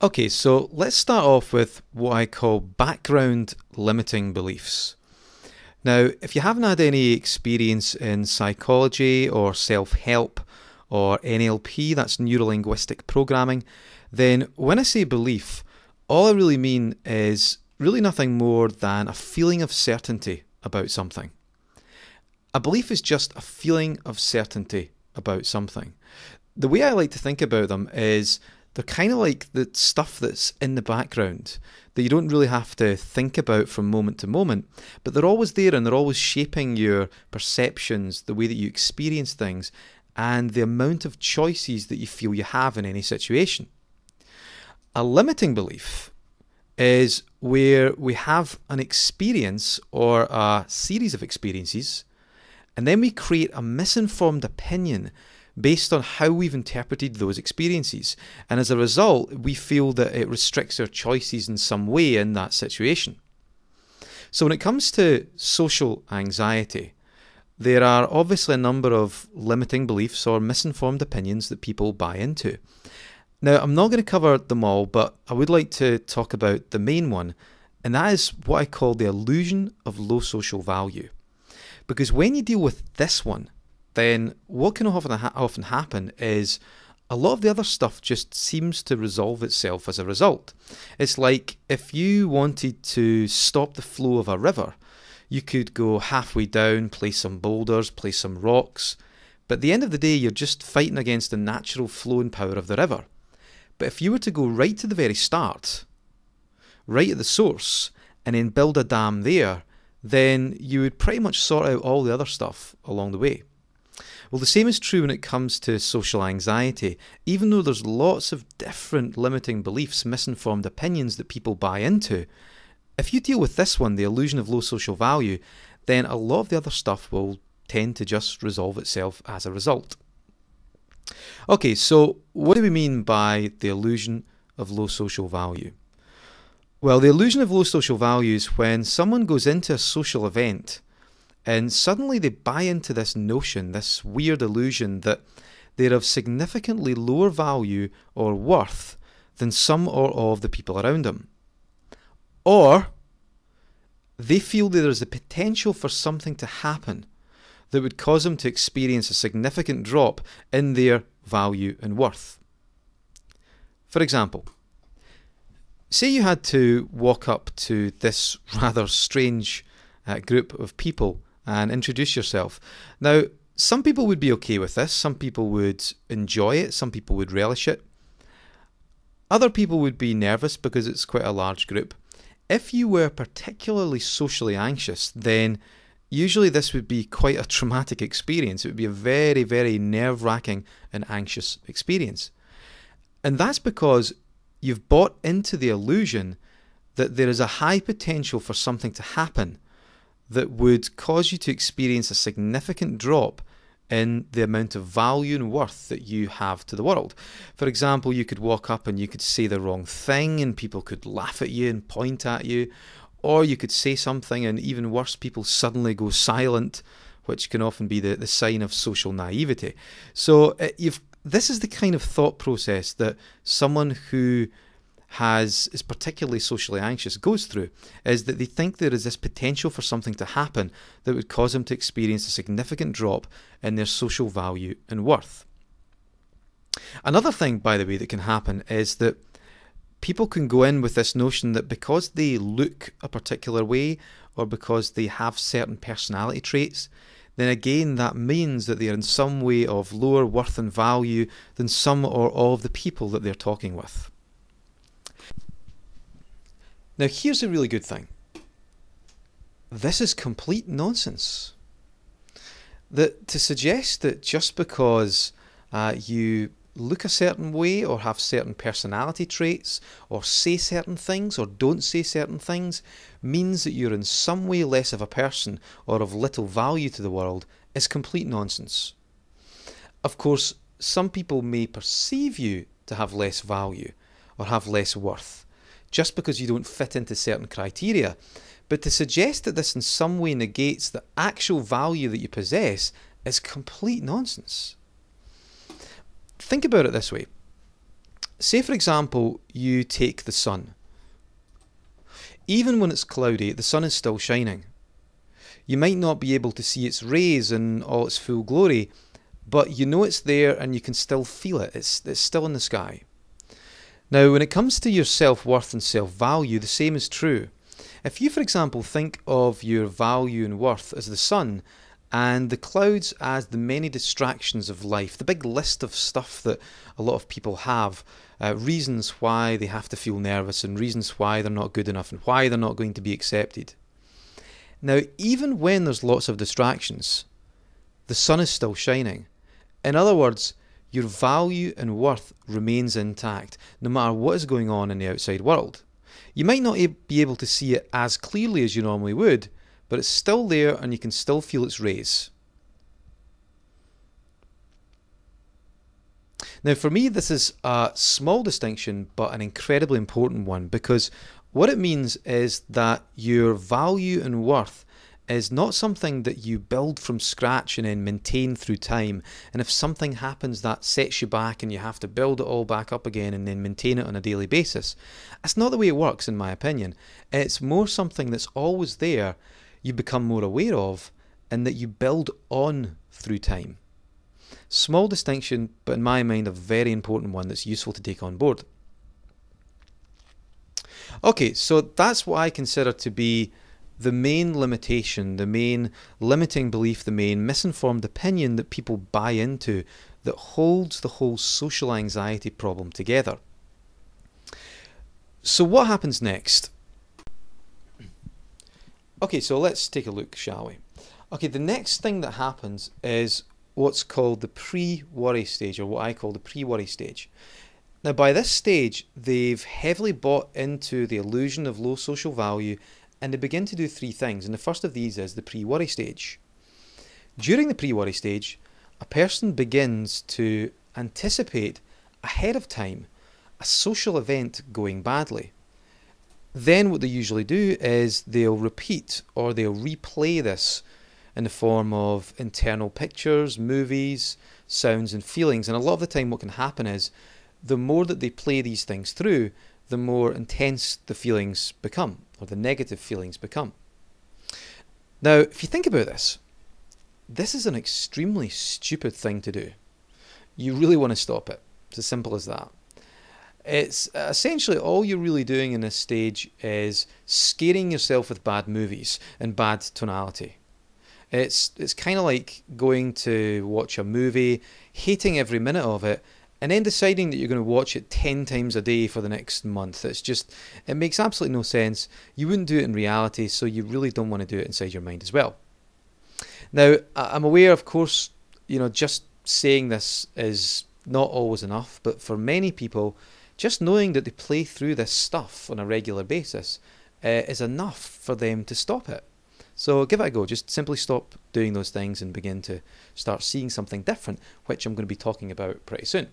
Okay, so let's start off with what I call background limiting beliefs. Now, if you haven't had any experience in psychology or self help or NLP, that's neuro linguistic programming, then when I say belief, all I really mean is really nothing more than a feeling of certainty about something. A belief is just a feeling of certainty about something. The way I like to think about them is they're kind of like the stuff that's in the background that you don't really have to think about from moment to moment, but they're always there and they're always shaping your perceptions, the way that you experience things, and the amount of choices that you feel you have in any situation. A limiting belief is where we have an experience or a series of experiences, and then we create a misinformed opinion based on how we've interpreted those experiences. And as a result, we feel that it restricts our choices in some way in that situation. So when it comes to social anxiety, there are obviously a number of limiting beliefs or misinformed opinions that people buy into. Now, I'm not going to cover them all, but I would like to talk about the main one, and that is what I call the illusion of low social value. Because when you deal with this one, then what can often happen is a lot of the other stuff just seems to resolve itself as a result. It's like if you wanted to stop the flow of a river, you could go halfway down, place some boulders, place some rocks, but at the end of the day you're just fighting against the natural flowing power of the river. But if you were to go right to the very start, right at the source, and then build a dam there, then you would pretty much sort out all the other stuff along the way. Well, the same is true when it comes to social anxiety. Even though there's lots of different limiting beliefs, misinformed opinions that people buy into, if you deal with this one, the illusion of low social value, then a lot of the other stuff will tend to just resolve itself as a result. Okay, so what do we mean by the illusion of low social value? Well, the illusion of low social value is when someone goes into a social event and suddenly they buy into this notion, this weird illusion that they're of significantly lower value or worth than some or all of the people around them. Or they feel that there's a potential for something to happen that would cause them to experience a significant drop in their value and worth. For example, say you had to walk up to this rather strange group of people and introduce yourself. Now, some people would be okay with this, some people would enjoy it, some people would relish it. Other people would be nervous because it's quite a large group. If you were particularly socially anxious, then usually this would be quite a traumatic experience. It would be a very, very nerve-wracking and anxious experience. And that's because you've bought into the illusion that there is a high potential for something to happen that would cause you to experience a significant drop in the amount of value and worth that you have to the world. For example, you could walk up and you could say the wrong thing and people could laugh at you and point at you, or you could say something and even worse, people suddenly go silent, which can often be the sign of social naivety. So this is the kind of thought process that someone who is particularly socially anxious goes through, is that they think there is this potential for something to happen that would cause them to experience a significant drop in their social value and worth. Another thing, by the way, that can happen is that people can go in with this notion that because they look a particular way or because they have certain personality traits, then again that means that they are in some way of lower worth and value than some or all of the people that they're talking with. Now here's a really good thing. This is complete nonsense. To suggest that just because you look a certain way or have certain personality traits or say certain things or don't say certain things means that you're in some way less of a person or of little value to the world is complete nonsense. Of course, some people may perceive you to have less value or have less worth just because you don't fit into certain criteria, but to suggest that this in some way negates the actual value that you possess is complete nonsense. Think about it this way. Say for example, you take the sun. Even when it's cloudy, the sun is still shining. You might not be able to see its rays in all its full glory, but you know it's there and you can still feel it. It's still in the sky. Now, when it comes to your self-worth and self-value, the same is true. If you, for example, think of your value and worth as the sun and the clouds as the many distractions of life, the big list of stuff that a lot of people have, reasons why they have to feel nervous and reasons why they're not good enough and why they're not going to be accepted. Now, even when there's lots of distractions, the sun is still shining. In other words, your value and worth remains intact, no matter what is going on in the outside world. You might not be able to see it as clearly as you normally would, but it's still there and you can still feel its rays. Now, for me, this is a small distinction, but an incredibly important one, because what it means is that your value and worth is not something that you build from scratch and then maintain through time. And if something happens that sets you back and you have to build it all back up again and then maintain it on a daily basis, that's not the way it works, in my opinion. It's more something that's always there, you become more aware of, and that you build on through time. Small distinction, but in my mind a very important one that's useful to take on board. Okay, so that's what I consider to be the main limitation, the main limiting belief, the main misinformed opinion that people buy into that holds the whole social anxiety problem together. So what happens next? Okay, so let's take a look, shall we? Okay, the next thing that happens is what's called the pre-worry stage, or what I call the pre-worry stage. Now, by this stage, they've heavily bought into the illusion of low social value, and they begin to do three things, and the first of these is the pre-worry stage. During the pre-worry stage, a person begins to anticipate ahead of time a social event going badly. Then what they usually do is they'll repeat or they'll replay this in the form of internal pictures, movies, sounds and feelings. And a lot of the time what can happen is the more that they play these things through, the more intense the feelings become, or the negative feelings become. Now, if you think about this, this is an extremely stupid thing to do. You really want to stop it. It's as simple as that. It's essentially all you're really doing in this stage is scaring yourself with bad movies and bad tonality. It's kind of like going to watch a movie, hating every minute of it, and then deciding that you're going to watch it 10 times a day for the next month. It makes absolutely no sense. You wouldn't do it in reality, so you really don't want to do it inside your mind as well. Now, I'm aware, of course, just saying this is not always enough, but for many people, just knowing that they play through this stuff on a regular basis is enough for them to stop it. So give it a go. Just simply stop doing those things and begin to start seeing something different, which I'm going to be talking about pretty soon.